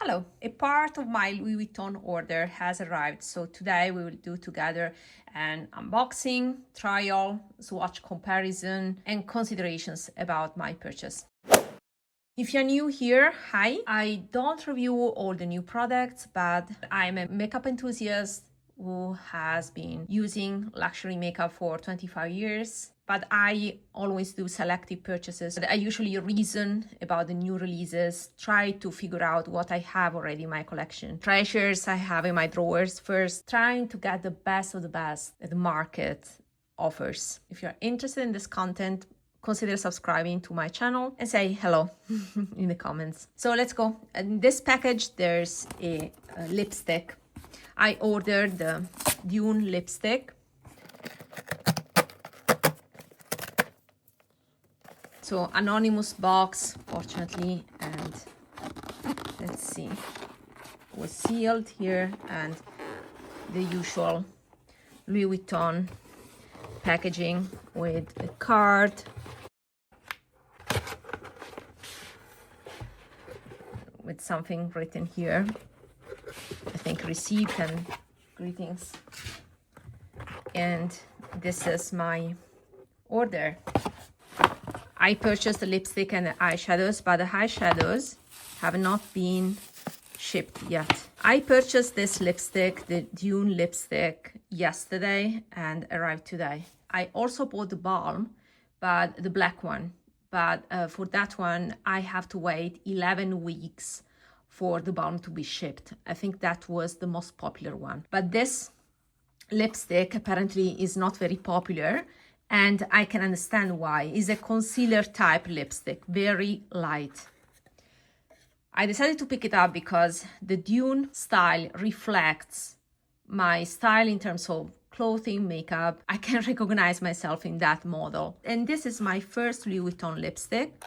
Hello, a part of my Louis Vuitton order has arrived, so today we will do together an unboxing, trial, swatch comparison, and considerations about my purchase. If you're new here, hi. I don't review all the new products, but I'm a makeup enthusiast who has been using luxury makeup for 25 years. But I always do selective purchases. I usually reason about the new releases, try to figure out what I have already in my collection, treasures I have in my drawers first, trying to get the best of the best that the market offers. If you're interested in this content, consider subscribing to my channel and say hello in the comments. So let's go. In this package, there's a lipstick. I ordered the Dune lipstick. So anonymous box, fortunately, and let's see, it was sealed here, and the usual Louis Vuitton packaging with a card, with something written here, I think receipt and greetings. And this is my order. I purchased the lipstick and the eyeshadows, but the eyeshadows have not been shipped yet. I purchased this lipstick, the Dune lipstick, yesterday and arrived today. I also bought the balm, but the black one. But for that one, I have to wait 11 weeks for the balm to be shipped. I think that was the most popular one. But this lipstick apparently is not very popular, and I can understand why. It's a concealer type lipstick, very light. I decided to pick it up because the Dune style reflects my style in terms of clothing, makeup. I can recognize myself in that model. And this is my first Louis Vuitton lipstick.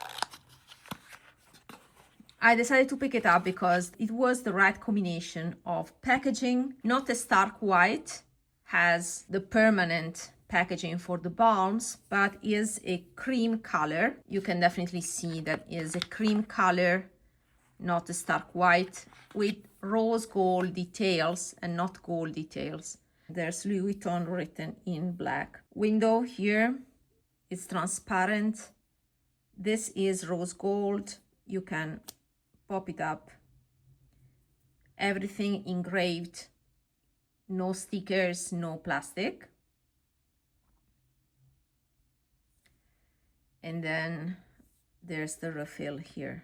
I decided to pick it up because it was the right combination of packaging, not a stark white, has the permanent packaging for the balms, but is a cream color. You can definitely see that is a cream color, not a stark white, with rose gold details and not gold details. There's Louis Vuitton written in black. Window here is transparent. This is rose gold. You can pop it up. Everything engraved, no stickers, no plastic. And then there's the refill here.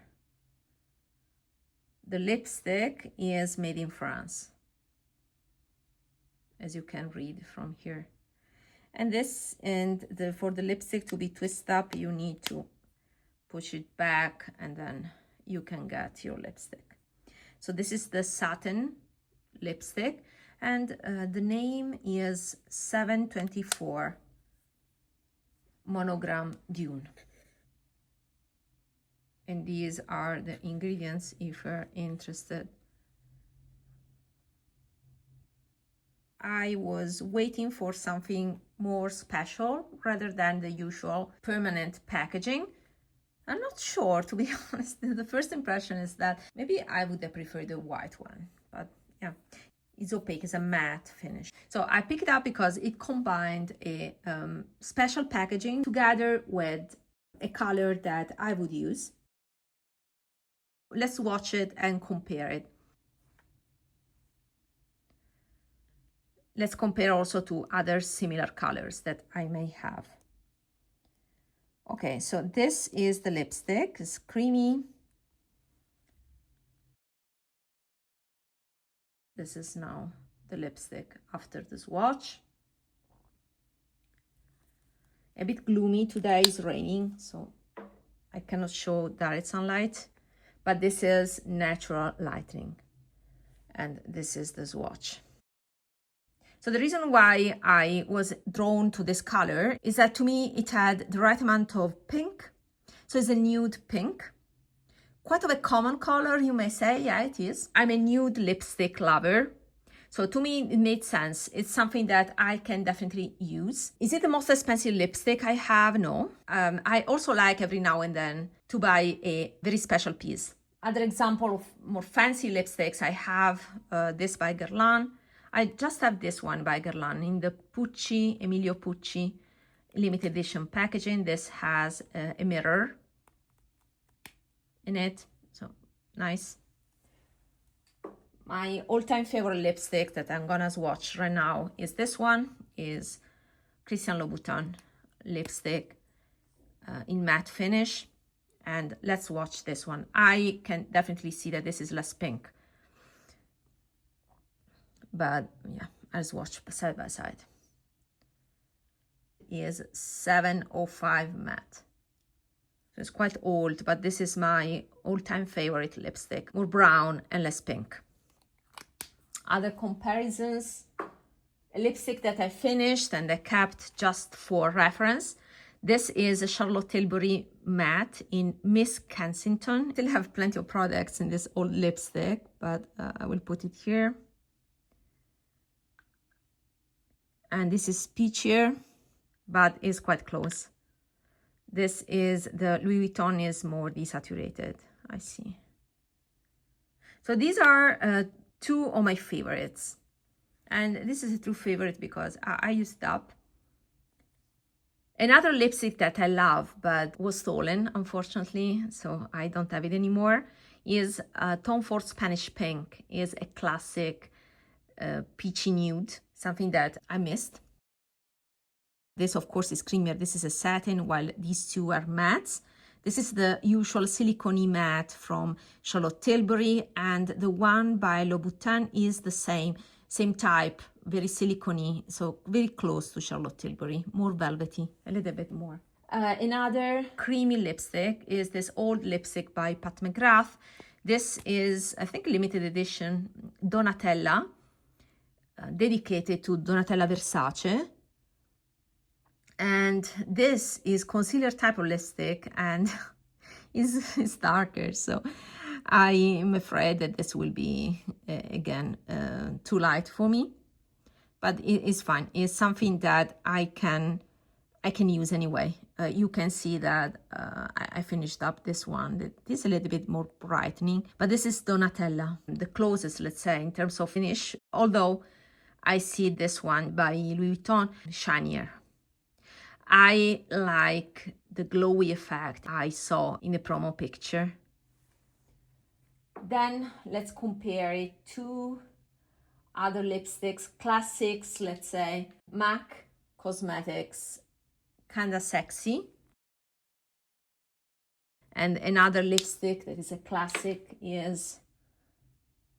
The lipstick is made in France, as you can read from here. And this, for the lipstick to be twisted up, you need to push it back, and then you can get your lipstick. So this is the Satin lipstick, and the name is 724 Monogram Dune. And these are the ingredients if you're interested. I was waiting for something more special rather than the usual permanent packaging. I'm not sure, to be honest. The first impression is that maybe I would have preferred the white one, but yeah. It's opaque, it's a matte finish. So I picked it up because it combined a special packaging together with a color that I would use. Let's swatch it and compare it. Let's compare also to other similar colors that I may have. Okay, so this is the lipstick. It's creamy. This is now the lipstick after the swatch. A bit gloomy. Today is raining, so I cannot show direct sunlight, but this is natural lighting. And this is the swatch. So the reason why I was drawn to this color is that to me it had the right amount of pink. So it's a nude pink. Quite of a common color, you may say. Yeah, it is. I'm a nude lipstick lover. So to me, it made sense. It's something that I can definitely use. Is it the most expensive lipstick I have? No. I also like every now and then to buy a very special piece. Other example of more fancy lipsticks, I have this by Guerlain. I just have this one by Guerlain in the Pucci, Emilio Pucci limited edition packaging. This has a mirror in it, so nice. My all-time favorite lipstick that I'm gonna swatch right now is this one, is Christian Louboutin lipstick in matte finish. And let's watch this one. I can definitely see that this is less pink. But yeah, I'll swatch side by side. It is 705 matte. So it's quite old, but this is my all-time favorite lipstick. More brown and less pink. Other comparisons. A lipstick that I finished and I kept just for reference. This is a Charlotte Tilbury matte in Miss Kensington. I still have plenty of products in this old lipstick, but I will put it here. And this is peachier, but is quite close. This is the Louis Vuitton, is more desaturated, I see. So these are two of my favorites. And this is a true favorite because I used it up. Another lipstick that I love but was stolen, unfortunately, so I don't have it anymore, is Tom Ford Spanish Pink. Is a classic peachy nude, something that I missed. This, of course, is creamier. This is a satin, while these two are mattes. This is the usual silicone matte from Charlotte Tilbury, and the one by Louboutin is the same type, very silicone, so very close to Charlotte Tilbury, more velvety, a little bit more. Another creamy lipstick is this old lipstick by Pat McGrath. This is, I think, limited edition Donatella, dedicated to Donatella Versace. And this is concealer type of lipstick and is darker, so I am afraid that this will be, again, too light for me. But it is fine. It's something that I can use anyway. You can see that I finished up this one. It is a little bit more brightening, but this is Donatella, the closest, let's say, in terms of finish. Although I see this one by Louis Vuitton shinier. I like the glowy effect I saw in the promo picture. Then let's compare it to other lipsticks, classics, let's say. MAC Cosmetics Kinda Sexy. And another lipstick that is a classic is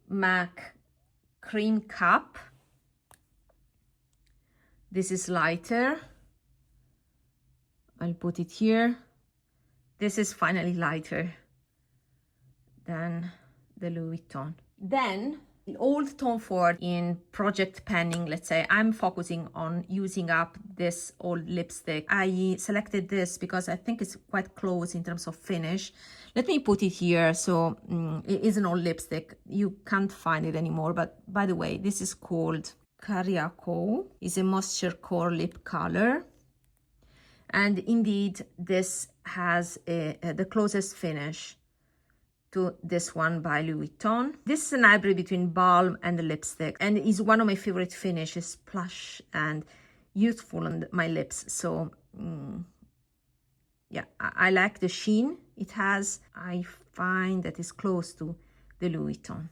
MAC Cream Cup. This is lighter. I'll put it here. This is finally lighter than the Louis Vuitton. Then the old Tom Ford in Project Penning, let's say, I'm focusing on using up this old lipstick. I selected this because I think it's quite close in terms of finish. Let me put it here. So it is an old lipstick. You can't find it anymore. But by the way, this is called Cariaco. It's a moisture core lip color. And indeed, this has the closest finish to this one by Louis Vuitton. This is an hybrid between balm and the lipstick, and is one of my favorite finishes, plush and youthful on my lips. So yeah, I like the sheen it has. I find that it's close to the Louis Vuitton.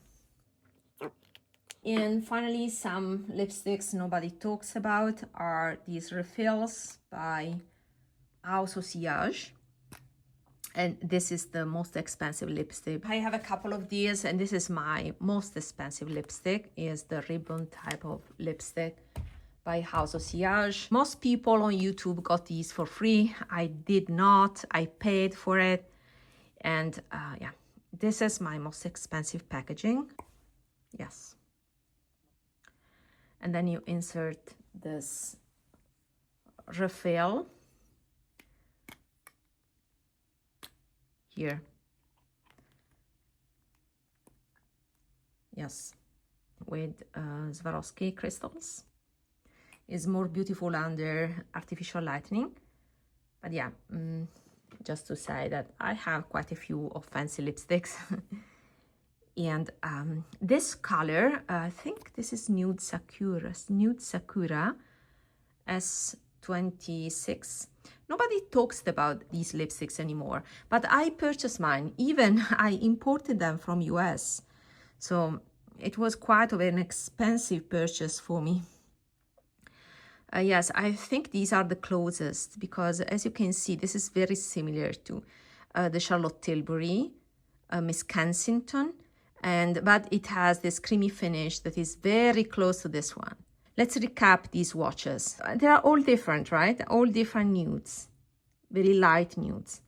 And finally, some lipsticks nobody talks about are these refills by House of Sillage, and this is the most expensive lipstick. I have a couple of these, and this is my most expensive lipstick, is the ribbon type of lipstick by House of Sillage. Most people on YouTube got these for free. I did not. I paid for it, and yeah, this is my most expensive packaging. Yes. And then you insert this refill here. Yes, with Swarovski crystals. Is more beautiful under artificial lighting. But yeah, just to say that I have quite a few of fancy lipsticks. And this color, I think this is Nude Sakura S26. Nobody talks about these lipsticks anymore, but I purchased mine. Even I imported them from US. So it was quite of an expensive purchase for me. Yes, I think these are the closest, because as you can see, this is very similar to the Charlotte Tilbury, Miss Kensington, but it has this creamy finish that is very close to this one. Let's recap these watches. They are all different, right? All different nudes, very light nudes.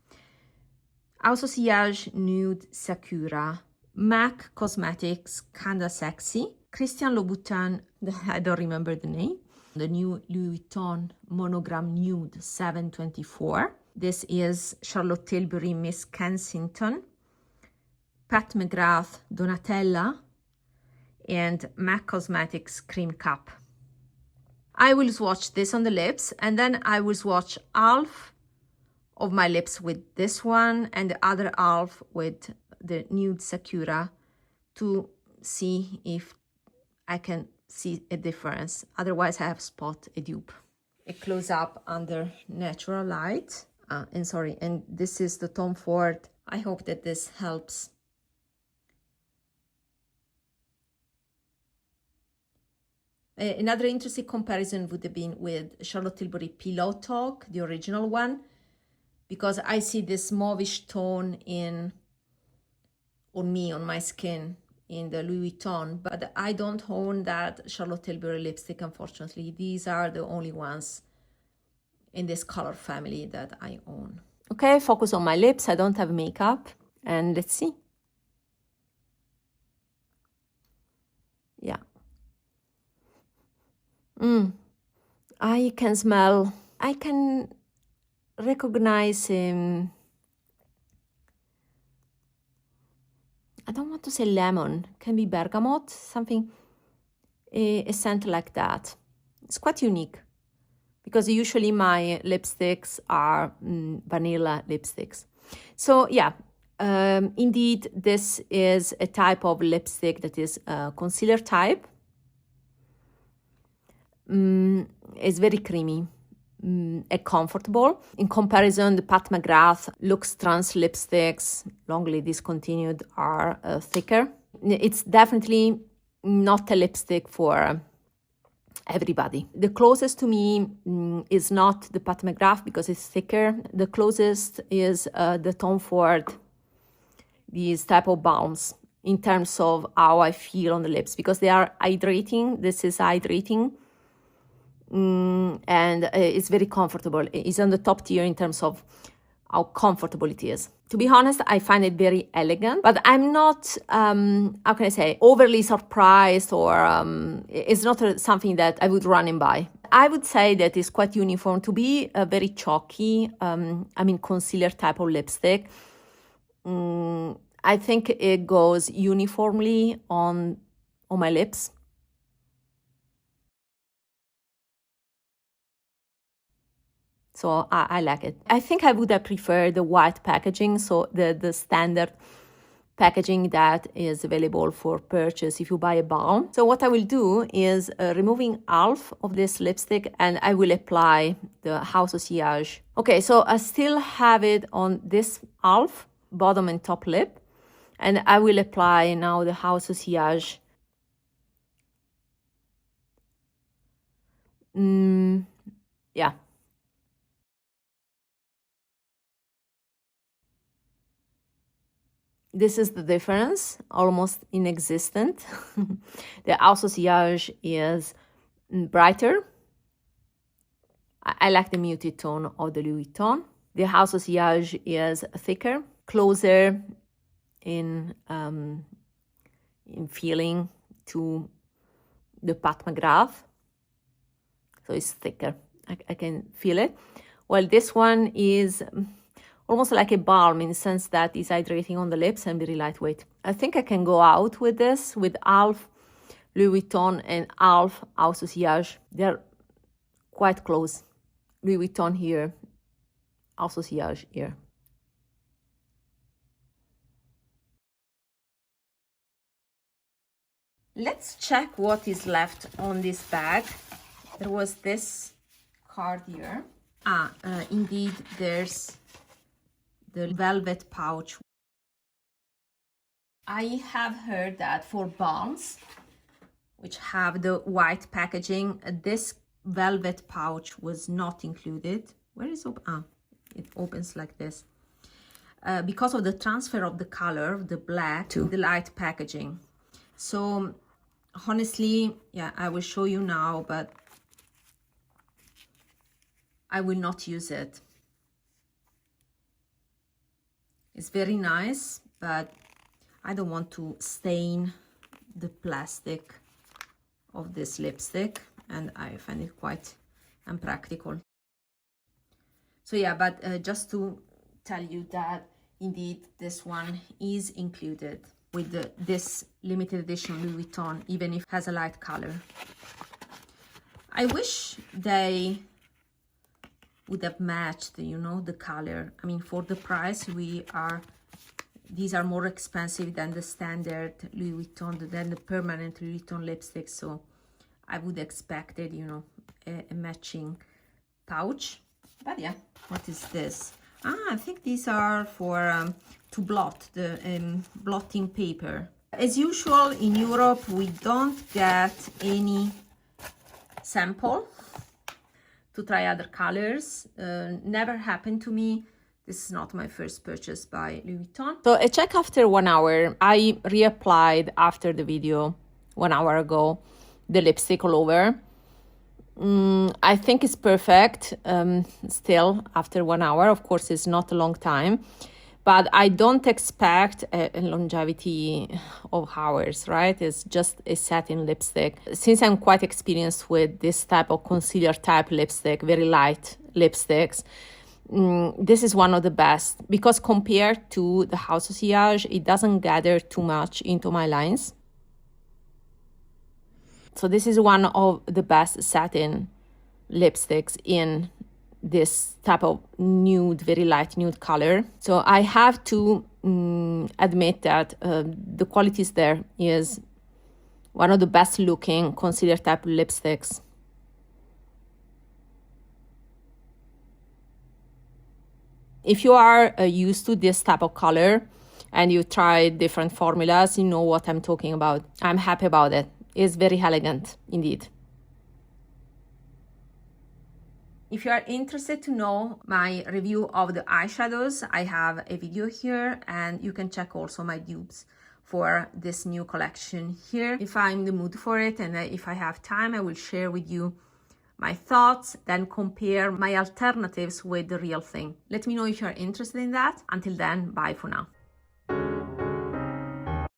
Associage Nude Sakura, MAC Cosmetics Kinda Sexy, Christian Louboutin, I don't remember the name, the new Louis Vuitton Monogram Nude 724. This is Charlotte Tilbury Miss Kensington, Pat McGrath Donatella, and MAC Cosmetics Cream Cup. I will swatch this on the lips, and then I will swatch half of my lips with this one and the other half with the Nude Sakura to see if I can see a difference. Otherwise, I have spot a dupe. A close-up under natural light. And this is the Tom Ford. I hope that this helps. Another interesting comparison would have been with Charlotte Tilbury Pillow Talk, the original one, because I see this mauvish tone on my skin in the Louis Vuitton, but I don't own that Charlotte Tilbury lipstick, unfortunately. These are the only ones in this color family that I own. Okay, focus on my lips. I don't have makeup, and let's see. Yeah. I can smell, I can recognize, I don't want to say lemon, can be bergamot, something, a scent like that. It's quite unique, because usually my lipsticks are vanilla lipsticks. So yeah, indeed, this is a type of lipstick that is concealer type. It's very creamy and comfortable. In comparison, the Pat McGrath Luxe Trans lipsticks, longly discontinued, are thicker. It's definitely not a lipstick for everybody. The closest to me is not the Pat McGrath because it's thicker. The closest is the Tom Ford, these type of balms, in terms of how I feel on the lips, because they are hydrating. This is hydrating. And it's very comfortable. It's on the top tier in terms of how comfortable it is. To be honest, I find it very elegant, but I'm not, how can I say, overly surprised, or it's not something that I would run and buy. I would say that it's quite uniform. To be a very chalky, concealer type of lipstick, I think it goes uniformly on my lips. So I like it. I think I would have preferred the white packaging, so the standard packaging that is available for purchase if you buy a balm. So what I will do is removing half of this lipstick, and I will apply the House of Sillage. Okay, so I still have it on this half, bottom and top lip, and I will apply now the House of Sillage. Yeah. This is the difference, almost inexistent. The House of Sillage is brighter. I like the muted tone of the Louis Vuitton. The House of Sillage is thicker, closer in feeling to the Pat McGrath. So it's thicker. I can feel it. Well, this one is almost like a balm in the sense that it's hydrating on the lips and very lightweight. I think I can go out with this, with half Louis Vuitton and half House of Sillage. They're quite close. Louis Vuitton here, House of Sillage here. Let's check what is left on this bag. There was this card here. Indeed, there's the velvet pouch. I have heard that for balms, which have the white packaging, this velvet pouch was not included. Where is it opens like this. Because of the transfer of the color, the black to the light packaging. So honestly, yeah, I will show you now, but I will not use it. It's very nice, but I don't want to stain the plastic of this lipstick, and I find it quite unpractical. So yeah, but just to tell you that indeed this one is included with this limited edition Louis Vuitton, even if it has a light color. I wish they would have matched, you know, the color. I mean, for the price, these are more expensive than the standard Louis Vuitton, than the permanent Louis Vuitton lipstick. So I would expected, you know, a matching pouch. But yeah, what is this? I think these are for to blot, the blotting paper. As usual in Europe, we don't get any sample to try other colors. Never happened to me. This is not my first purchase by Louis Vuitton. So a check after 1 hour. I reapplied after the video 1 hour ago the lipstick all over. I think it's perfect still after 1 hour. Of course, it's not a long time, but I don't expect a longevity of hours, right? It's just a satin lipstick. Since I'm quite experienced with this type of concealer type lipstick, very light lipsticks, this is one of the best, because compared to the House of Sillage, it doesn't gather too much into my lines. So this is one of the best satin lipsticks in this type of nude, very light nude color. So I have to admit that the qualities there is one of the best looking concealer type lipsticks. If you are used to this type of color and you try different formulas, you know what I'm talking about. I'm happy about it. It's very elegant indeed. If you are interested to know my review of the eyeshadows, I have a video here, and you can check also my dupes for this new collection here. If I'm in the mood for it, and if I have time, I will share with you my thoughts, then compare my alternatives with the real thing. Let me know if you're interested in that. Until then, bye for now.